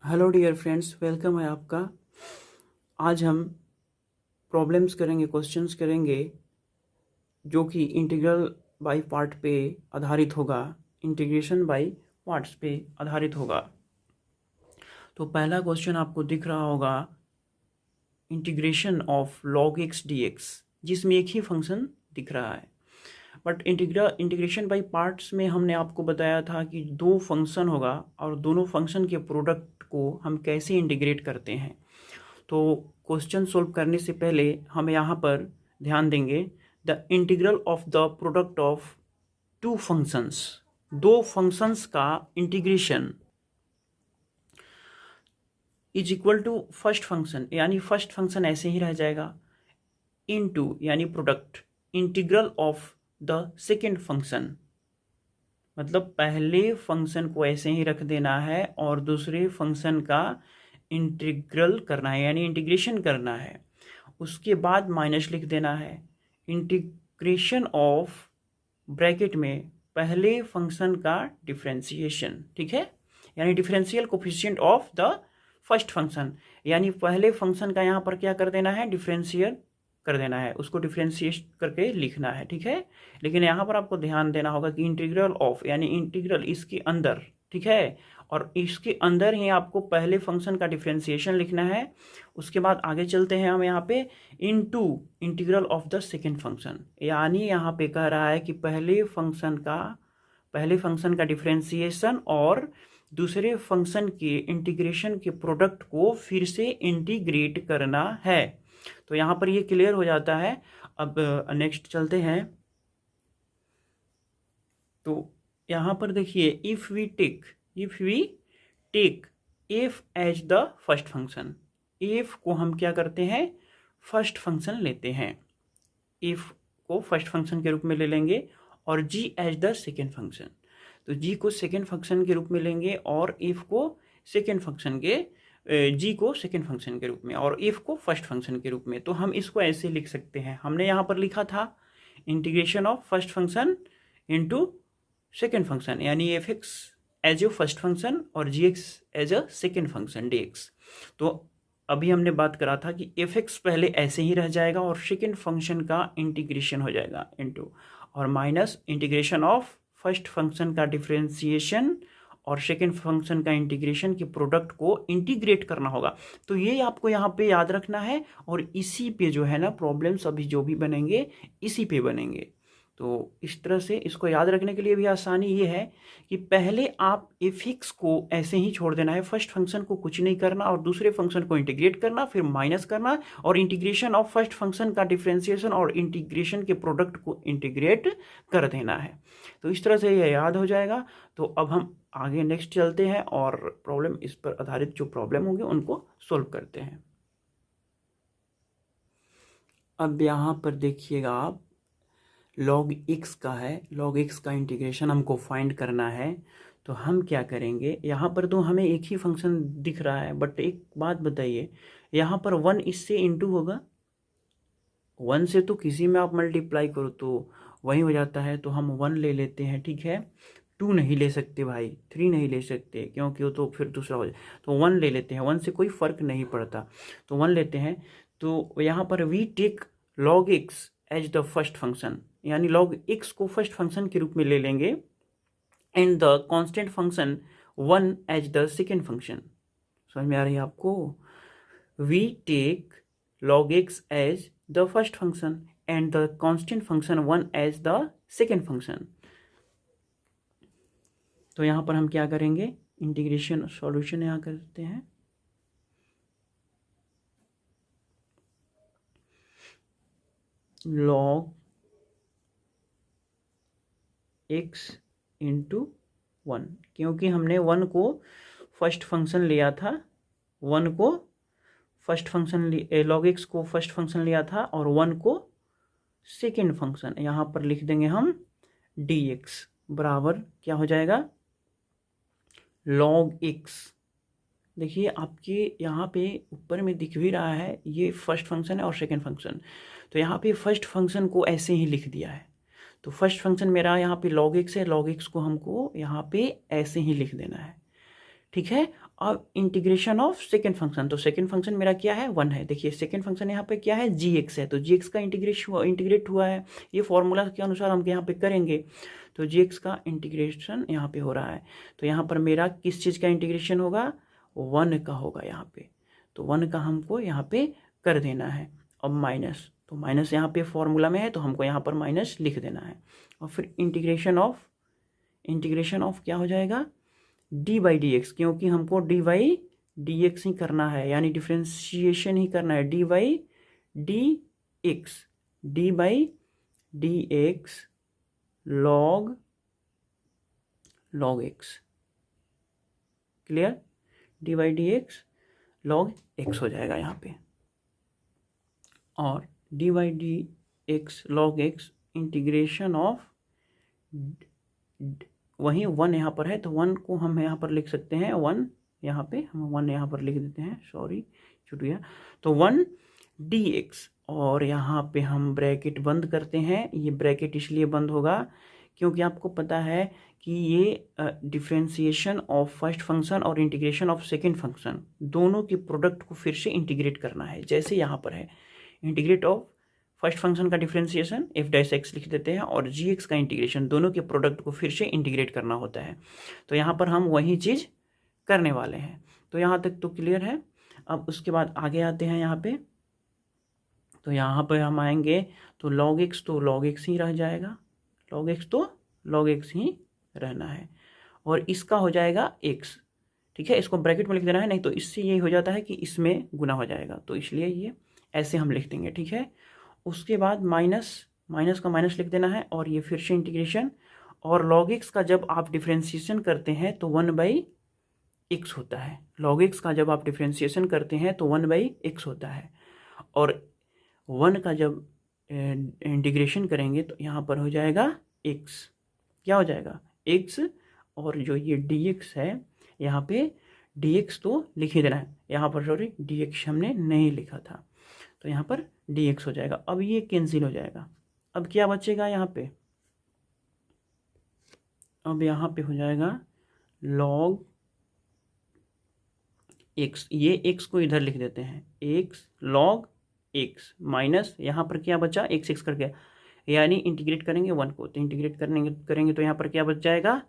Hello dear friends, welcome है आपका। आज हम प्रॉब्लम्स करेंगे, क्वेश्चंस करेंगे जो कि इंटीग्रल बाय पार्ट पे आधारित होगा, इंटीग्रेशन बाय पार्ट्स पे आधारित होगा। तो पहला क्वेश्चन आपको दिख रहा होगा, integration of log x dx, जिसमें एक ही फंक्शन दिख रहा है। बट इंटीग्रेशन बाय पार्ट्स में हमने आपको बताया था कि दो फंक्शन होगा और दोनों फंक्शन के प्रोडक्ट को हम कैसे इंटीग्रेट करते हैं। तो क्वेश्चन सोल्व करने से पहले हम यहाँ पर ध्यान देंगे, the integral of the product of two functions, दो फंक्शंस का integration is equal to first function, यानी फर्स्ट फंक्शन ऐसे ही रह जाएगा, इनटू यानी product integral of the second function. मतलब पहले फंक्शन को ऐसे ही रख देना है और दूसरे फंक्शन का इंटीग्रल करना है, यानी इंटीग्रेशन करना है। उसके बाद माइनस लिख देना है, इंटीग्रेशन ऑफ ब्रैकेट में पहले फंक्शन का डिफरेंशिएशन, ठीक है, यानी differential coefficient of the first function, यानी पहले फंक्शन का यहाँ पर क्या कर देना है, डिफरेंशिएट कर देना है, उसको डिफरेंशिएट करके लिखना है, ठीक है। लेकिन यहाँ पर आपको ध्यान देना होगा कि इंटीग्रल ऑफ यानी इंटीग्रल इसके अंदर, ठीक है, और इसके अंदर ही आपको पहले फंक्शन का डिफरेंशिएशन लिखना है। उसके बाद आगे चलते हैं हम यहाँ पे, into integral of the second function, यानी यहाँ पे कह रहा है कि पहले फंक्शन का डिफरेंशिएशन और दूसरे फंक्शन के इंटीग्रेशन के प्रोडक्ट को फिर से इंटीग्रेट करना है। तो यहाँ पर ये क्लियर हो जाता है। अब नेक्स्ट चलते हैं। तो यहाँ पर देखिए, if we take F as the first function, F को हम क्या करते हैं, फर्स्ट फंक्शन लेते हैं, एफ को फर्स्ट फंक्शन के रूप में ले लेंगे और जी एज द सेकेंड फंक्शन। तो जी को सेकेंड फंक्शन के रूप में लेंगे और एफ को सेकेंड फंक्शन के, जी को सेकेंड फंक्शन के रूप में और एफ को फर्स्ट फंक्शन के रूप में। तो हम इसको ऐसे लिख सकते हैं, हमने यहाँ पर लिखा था integration of first function into second function, यानी f x as a first function और g x as a second function d x. तो अभी हमने बात करा था कि एफ एक्स पहले ऐसे ही रह जाएगा और सेकेंड फंक्शन का इंटीग्रेशन हो जाएगा इनटू और minus integration of first function का डिफरेंशिएशन और सेकेंड फंक्शन का इंटीग्रेशन के प्रोडक्ट को इंटीग्रेट करना होगा। तो ये आपको यहाँ पे याद रखना है और इसी पे जो है ना प्रॉब्लम्स अभी जो भी बनेंगे इसी पे बनेंगे। तो इस तरह से इसको याद रखने के लिए भी आसानी ये है कि पहले आप एफ एक्स को ऐसे ही छोड़ देना है, फर्स्ट फंक्शन को कुछ नहीं करना और दूसरे फंक्शन को इंटीग्रेट करना, फिर माइनस करना और इंटीग्रेशन ऑफ फर्स्ट फंक्शन का डिफरेंशिएशन और इंटीग्रेशन के प्रोडक्ट को इंटीग्रेट कर देना है। तो इस तरह से ये याद हो जाएगा। तो अब हम आगे नेक्स्ट चलते हैं और प्रॉब्लम, इस पर आधारित जो प्रॉब्लम होंगे उनको सोल्व करते हैं। अब यहाँ पर देखिएगा आप, log x का है, log x का इंटीग्रेशन हमको फाइंड करना है। तो हम क्या करेंगे, यहाँ पर तो हमें एक ही फंक्शन दिख रहा है, बट एक बात बताइए, यहाँ पर 1 इससे इंटू होगा, 1 से तो किसी में आप मल्टीप्लाई करो तो वही हो जाता है। तो हम 1 ले लेते हैं, ठीक है, 2 नहीं ले सकते भाई, 3 नहीं ले सकते क्योंकि वो तो फिर दूसरा हो जाए। तो 1 ले लेते हैं, 1 से कोई फ़र्क नहीं पड़ता, तो 1 लेते हैं। तो यहाँ पर we take log x as the first function, यानी log x को फर्स्ट फंक्शन के रूप में ले लेंगे and the constant function 1 as the second function. समझ में आ रही है आपको? We take log x as the first function and the constant function 1 as the second function. तो यहाँ पर हम क्या करेंगे, इंटीग्रेशन सॉल्यूशन यहाँ करते हैं। log x इंटू 1, क्योंकि हमने 1 को फर्स्ट फंक्शन लिया था, 1 को फर्स्ट फंक्शन log x को फर्स्ट फंक्शन लिया था और 1 को सेकेंड फंक्शन। यहाँ पर लिख देंगे हम dx बराबर क्या हो जाएगा, log x। देखिए आपके यहाँ पे ऊपर में दिख भी रहा है, ये फर्स्ट फंक्शन है और सेकेंड फंक्शन। तो यहाँ पे फर्स्ट फंक्शन को ऐसे ही लिख दिया है। तो फर्स्ट फंक्शन मेरा यहाँ पे log x है, log x को हमको यहाँ पे ऐसे ही लिख देना है, ठीक है। अब इंटीग्रेशन ऑफ सेकेंड फंक्शन, तो सेकेंड फंक्शन मेरा क्या है 1 है। देखिए सेकेंड फंक्शन यहाँ पे क्या है gx है, तो gx का इंटीग्रेट हुआ है, ये फॉर्मूला के अनुसार हम यहाँ पे करेंगे। तो gx का इंटीग्रेशन यहाँ पे हो रहा है, तो यहाँ पर मेरा किस चीज़ का इंटीग्रेशन होगा 1 का होगा यहाँ पे, तो 1 का हमको यहाँ पे कर देना है। अब माइनस, तो माइनस यहाँ पे फॉर्मूला में है तो हमको यहाँ पर माइनस लिख देना है। और फिर इंटीग्रेशन ऑफ क्या हो जाएगा डी बाई डी एक्स, क्योंकि हमको डी बाई डी एक्स ही करना है, यानी डिफ्रेंशिएशन ही करना है। D by D x, D by D x log x, clear, D by D x log x हो जाएगा यहाँ पे। और D by D x log x integration of, वही 1 यहाँ पर है तो 1 को हम यहाँ पर लिख सकते हैं 1, यहाँ पे हम 1 यहाँ पर लिख देते हैं, सॉरी छूट गया। तो 1 डी एक्स, और यहाँ पे हम ब्रैकेट बंद करते हैं। ये ब्रैकेट इसलिए बंद होगा क्योंकि आपको पता है कि ये डिफ्रेंशिएशन ऑफ फर्स्ट फंक्शन और इंटीग्रेशन ऑफ सेकेंड फंक्शन दोनों के प्रोडक्ट को फिर से इंटीग्रेट करना है। जैसे यहाँ पर है इंटीग्रेट ऑफ फर्स्ट फंक्शन का डिफ्रेंशिएशन एफ डैश एक्स लिख देते हैं, और जी एक्स का इंटीग्रेशन, दोनों के प्रोडक्ट को फिर से इंटीग्रेट करना होता है। तो यहाँ पर हम वही चीज़ करने वाले हैं। तो यहाँ तक तो क्लियर है। अब उसके बाद आगे आते हैं यहाँ पे, तो यहाँ पर हम आएंगे तो लॉग एक्स तो लॉग एक्स ही रह जाएगा, लॉग एक्स तो लॉग एक्स ही रहना है, और इसका हो जाएगा एक्स, ठीक है। इसको ब्रैकेट में लिख देना है, नहीं तो इससे ये हो जाता है कि इसमें गुना हो जाएगा, तो इसलिए ये ऐसे हम लिख देंगे, ठीक है। उसके बाद माइनस का माइनस लिख देना है, और ये फिर से इंटीग्रेशन, और लॉग एक्स का जब आप डिफ्रेंशिएशन करते हैं तो 1 बाई एक्स होता है। लॉग एक्स का जब आप डिफ्रेंशिएशन करते हैं तो 1 बाई एक्स होता है, और 1 का जब इंटीग्रेशन करेंगे तो यहाँ पर हो जाएगा एक्स, क्या हो जाएगा एक्स, और जो ये डी एक्स है यहाँ पे डी एक्स तो लिख ही देना है, यहाँ पर सॉरी डी एक्स हमने नहीं लिखा था, तो यहाँ पर डी एक्स हो जाएगा। अब ये कैंसिल हो जाएगा, अब क्या बचेगा यहाँ पे, अब यहाँ पे हो जाएगा लॉग एक्स, ये एक्स को इधर लिख देते हैं, एक्स लॉग एक्स माइनस यहाँ पर क्या बचा एक्स एक्स करके, यानी इंटीग्रेट करेंगे 1 को, तो इंटीग्रेट करेंगे तो यहाँ पर क्या बच जाएगा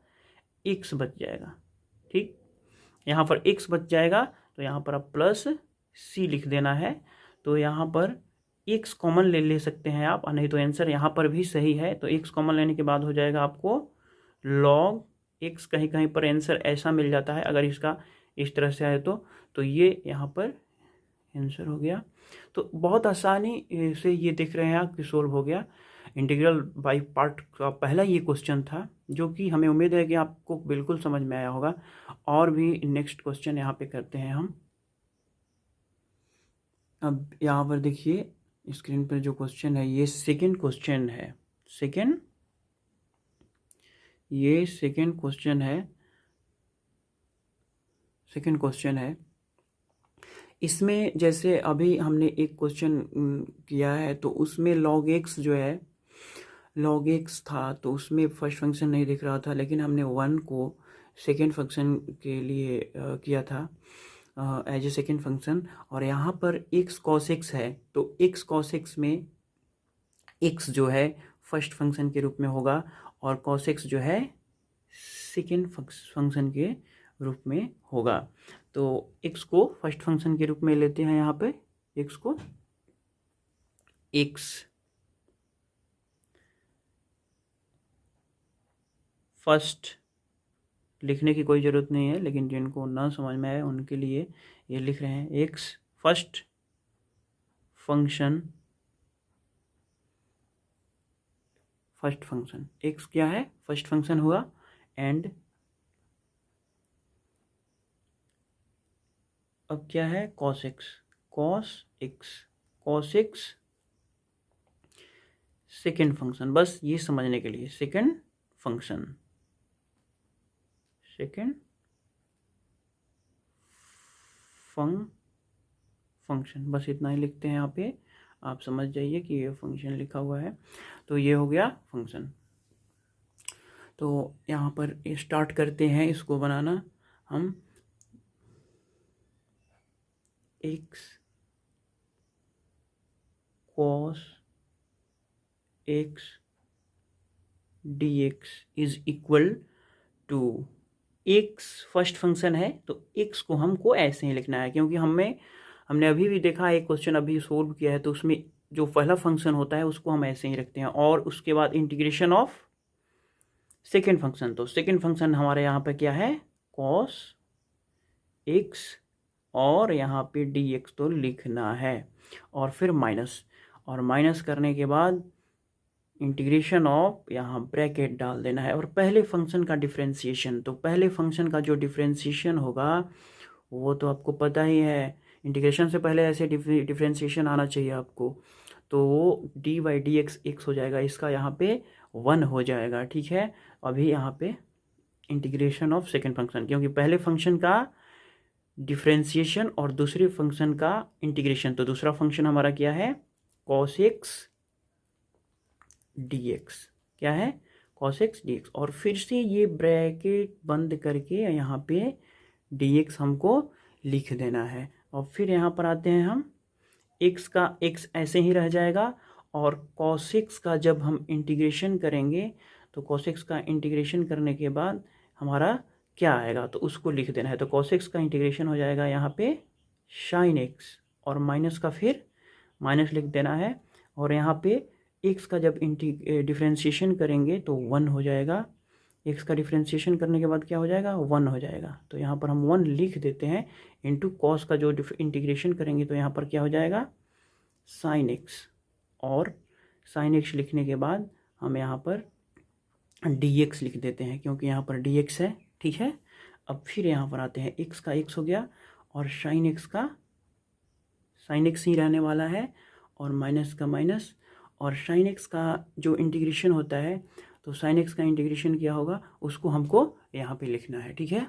एक्स बच जाएगा, ठीक। यहाँ पर एक्स बच जाएगा, तो यहाँ पर अब प्लस सी लिख देना है। तो यहाँ पर एक्स कॉमन ले सकते हैं आप, नहीं तो आंसर यहाँ पर भी सही है। तो एक्स कॉमन लेने के बाद हो जाएगा आपको लॉग एक्स, कहीं कहीं पर आंसर ऐसा मिल जाता है अगर इसका इस तरह से आए तो ये यहाँ पर आंसर हो गया। तो बहुत आसानी से ये देख रहे हैं आप कि सोल्व हो गया। इंटीग्रल बाय पार्ट का पहला ये क्वेश्चन था, जो कि हमें उम्मीद है कि आपको बिल्कुल समझ में आया होगा। और भी नेक्स्ट क्वेश्चन यहाँ पे करते हैं हम। अब यहाँ पर देखिए स्क्रीन पर जो क्वेश्चन है ये सेकंड क्वेश्चन है, ये सेकंड क्वेश्चन है। इसमें जैसे अभी हमने एक क्वेश्चन किया है तो उसमें लॉग एक्स जो है लॉग एक्स था, तो उसमें फर्स्ट फंक्शन नहीं दिख रहा था, लेकिन हमने 1 को सेकेंड फंक्शन के लिए किया था एज ए सेकेंड फंक्शन। और यहाँ पर एक्स कॉस एक्स है, तो एक्स कॉस एक्स में एक्स जो है फर्स्ट फंक्शन के रूप में होगा, और कॉस एक्स जो है सेकेंड फंक्शन के रूप में होगा। तो एक्स को फर्स्ट फंक्शन के रूप में लेते हैं, यहाँ पे एक्स को एक्स फर्स्ट लिखने की कोई ज़रूरत नहीं है, लेकिन जिनको ना समझ में आए उनके लिए ये लिख रहे हैं एक्स फर्स्ट फंक्शन, एक्स क्या है फर्स्ट फंक्शन हुआ, एंड अब क्या है कॉस एक्स सेकेंड फंक्शन, बस ये समझने के लिए सेकेंड फंक्शन बस इतना ही लिखते हैं यहाँ पे, आप समझ जाइए कि ये फंक्शन लिखा हुआ है। तो ये हो गया फंक्शन। तो यहाँ पर स्टार्ट करते हैं इसको बनाना हम। X cos x d x is equal to, x first function है तो एक्स को हमको ऐसे ही लिखना है, क्योंकि हमने अभी भी देखा एक क्वेश्चन अभी सोल्व किया है, तो उसमें जो पहला फंक्शन होता है उसको हम ऐसे ही रखते हैं, और उसके बाद इंटीग्रेशन ऑफ सेकेंड फंक्शन। तो सेकेंड फंक्शन हमारे यहाँ पे क्या है, कॉस एक्स, और यहाँ पे डी एक्स तो लिखना है, और फिर माइनस, और माइनस करने के बाद इंटीग्रेशन ऑफ, यहाँ ब्रैकेट डाल देना है, और पहले फंक्शन का डिफ्रेंशिएशन। तो पहले फंक्शन का जो डिफ्रेंशिएशन होगा वो तो आपको पता ही है, इंटीग्रेशन से पहले ऐसे डिफ्रेंशिएशन आना चाहिए आपको। तो वो D by D x x हो जाएगा, इसका यहाँ पे 1 हो जाएगा, ठीक है। अभी यहाँ पे इंटीग्रेशन ऑफ सेकेंड फंक्शन, क्योंकि पहले फंक्शन का डिफ्रेंशिएशन और दूसरे फंक्शन का इंटीग्रेशन, तो दूसरा फंक्शन हमारा क्या है, कॉस एक्स डी एक्स, क्या है, कॉस एक्स डी एक्स, और फिर से ये ब्रैकेट बंद करके यहाँ पे डी एक्स हमको लिख देना है, और फिर यहाँ पर आते हैं हम, एक्स का एक्स ऐसे ही रह जाएगा, और कॉस एक्स का जब हम इंटीग्रेशन करेंगे तो कॉस एक्स का इंटीग्रेशन करने के बाद हमारा क्या आएगा, तो उसको लिख देना है। तो कॉस एक्स का इंटीग्रेशन हो जाएगा यहाँ पे साइन एक्स, और माइनस का फिर माइनस लिख देना है, और यहाँ पे एक्स का जब डिफ्रेंशिएशन करेंगे तो 1 हो जाएगा, एक्स का डिफ्रेंशिएशन करने के बाद क्या हो जाएगा, 1 हो जाएगा। तो यहाँ पर हम 1 लिख देते हैं, इंटू कॉस का जो इंटीग्रेशन करेंगे तो यहाँ पर क्या हो जाएगा, साइन एक्स, और साइन एक्स लिखने के बाद हम यहाँ पर डी एक्स लिख देते हैं, क्योंकि यहाँ पर डी एक्स है, ठीक है। अब फिर यहाँ पर आते हैं, एक्स का एक्स हो गया, और साइन एक्स का साइन एक्स ही रहने वाला है, और माइनस का माइनस, और साइन एक्स का जो इंटीग्रेशन होता है तो साइन एक्स का इंटीग्रेशन क्या होगा उसको हमको यहाँ पे लिखना है, ठीक है।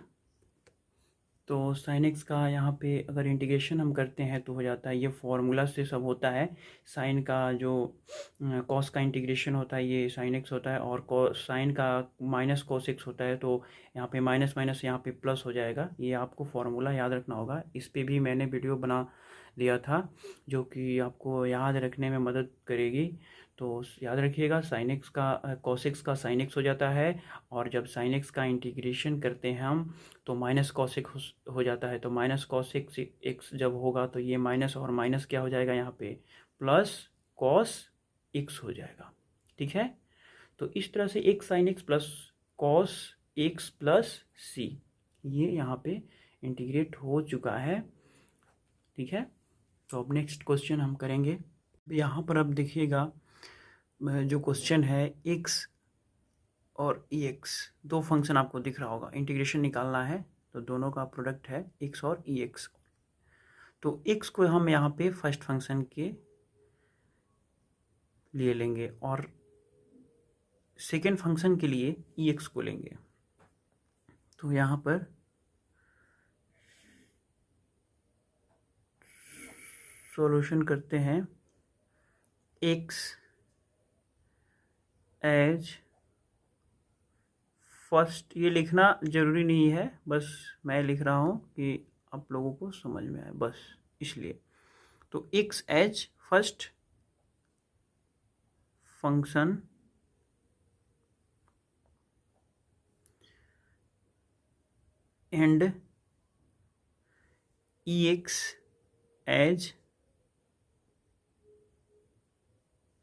तो साइन एक्स का यहाँ पे अगर इंटीग्रेशन हम करते हैं तो हो जाता है, ये फॉर्मूला से सब होता है, साइन का जो कॉस का इंटीग्रेशन होता है ये साइन एक्स होता है, और साइन का माइनस कॉस एक्स होता है, तो यहाँ पे माइनस माइनस यहाँ पे प्लस हो जाएगा। ये आपको फॉर्मूला याद रखना होगा, इस पे भी मैंने वीडियो बना दिया था जो कि आपको याद रखने में मदद करेगी। तो याद रखिएगा, साइन एक्स का कॉस एक्स का साइन एक्स हो जाता है, और जब साइन एक्स का इंटीग्रेशन करते हैं हम तो माइनस कॉस एक्स हो जाता है, तो माइनस कॉस एक्स एक्स जब होगा तो ये माइनस और माइनस क्या हो जाएगा यहाँ पे, प्लस कॉस एक्स हो जाएगा, ठीक है। तो इस तरह से एक sine x plus cos x plus c, ये यहाँ पे इंटीग्रेट हो चुका है, ठीक है। तो अब नेक्स्ट क्वेश्चन हम करेंगे। यहाँ पर अब देखिएगा, जो क्वेश्चन है एक्स और ई एक्स, दो फंक्शन आपको दिख रहा होगा, इंटीग्रेशन निकालना है, तो दोनों का प्रोडक्ट है एक्स और ई एक्स। तो एक्स को हम यहाँ पे फर्स्ट फंक्शन के लिए लेंगे, और सेकेंड फंक्शन के लिए ई एक्स को लेंगे। तो यहाँ पर सॉल्यूशन करते हैं, एक्स एज फर्स्ट, ये लिखना ज़रूरी नहीं है, बस मैं लिख रहा हूँ कि आप लोगों को समझ में आए, बस इसलिए। तो x as first function and e x as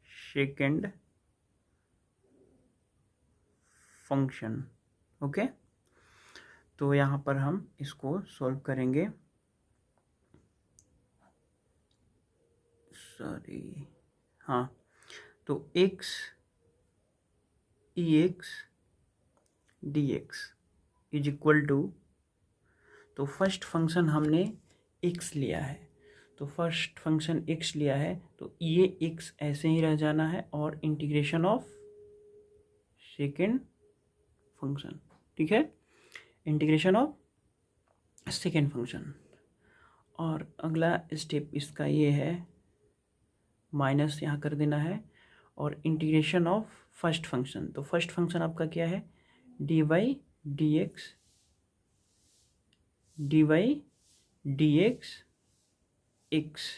second function, okay. तो यहाँ पर हम इसको सॉल्व करेंगे, सॉरी, हाँ। तो x e x d x is equal to, तो फर्स्ट फंक्शन हमने एक्स लिया है, तो फर्स्ट फंक्शन एक्स लिया है तो ये एक्स ऐसे ही रह जाना है, और इंटीग्रेशन ऑफ सेकेंड फंक्शन, ठीक है, इंटीग्रेशन ऑफ सेकेंड फंक्शन। और अगला स्टेप इसका ये है, माइनस यहाँ कर देना है, और इंटीग्रेशन ऑफ फर्स्ट फंक्शन। तो फर्स्ट फंक्शन आपका क्या है, d y d x, d y d x x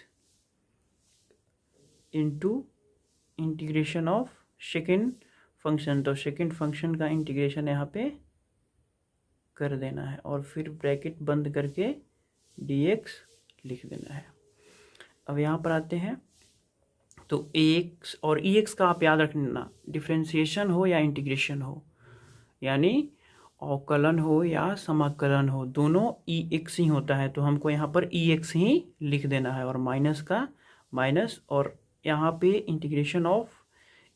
into integration of second function, तो सेकेंड फंक्शन का इंटीग्रेशन यहाँ पे कर देना है और फिर ब्रैकेट बंद करके dx लिख देना है। अब यहाँ पर आते हैं, तो ax और ex का आप याद रखना, डिफ्रेंसिएशन हो या इंटीग्रेशन हो, यानी अवकलन हो या समाकलन हो, दोनों ex ही होता है, तो हमको यहाँ पर ex ही लिख देना है और माइनस का माइनस, और यहाँ पे इंटीग्रेशन ऑफ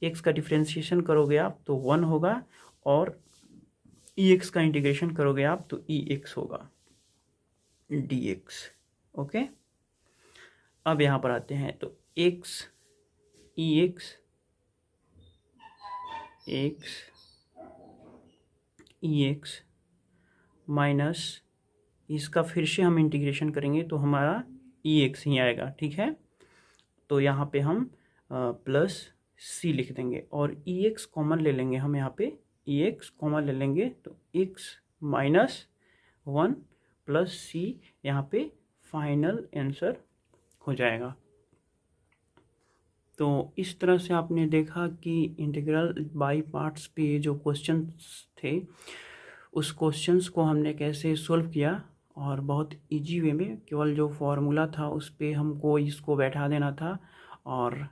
x का डिफ्रेंसिएशन करोगे आप तो 1 होगा और ex का इंटीग्रेशन करोगे आप तो ex होगा dx। ओके, अब यहाँ पर आते हैं, तो x ex माइनस इसका फिर से हम इंटीग्रेशन करेंगे तो हमारा ex ही आएगा, ठीक है। तो यहाँ पे हम प्लस c लिख देंगे और ex कॉमन ले लेंगे, हम यहाँ पे ex कॉमन ले लेंगे तो x माइनस 1 प्लस c यहाँ पे फाइनल आंसर हो जाएगा। तो इस तरह से आपने देखा कि इंटीग्रल बाय पार्ट्स पे जो क्वेश्चंस थे उस क्वेश्चंस को हमने कैसे सॉल्व किया, और बहुत इजी वे में, केवल जो फॉर्मूला था उस पे हमको इसको बैठा देना था और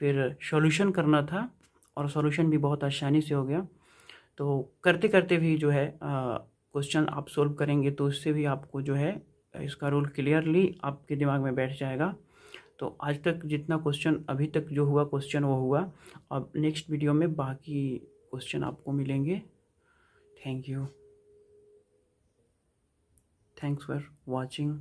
फिर सॉल्यूशन करना था, और सॉल्यूशन भी बहुत आसानी से हो गया। तो करते करते भी जो है क्वेश्चन आप सॉल्व करेंगे तो उससे भी आपको जो है इसका रूल क्लियरली आपके दिमाग में बैठ जाएगा। तो आज तक जितना क्वेश्चन अभी तक जो हुआ क्वेश्चन वो हुआ, अब नेक्स्ट वीडियो में बाकी क्वेश्चन आपको मिलेंगे। Thank you, thanks for watching.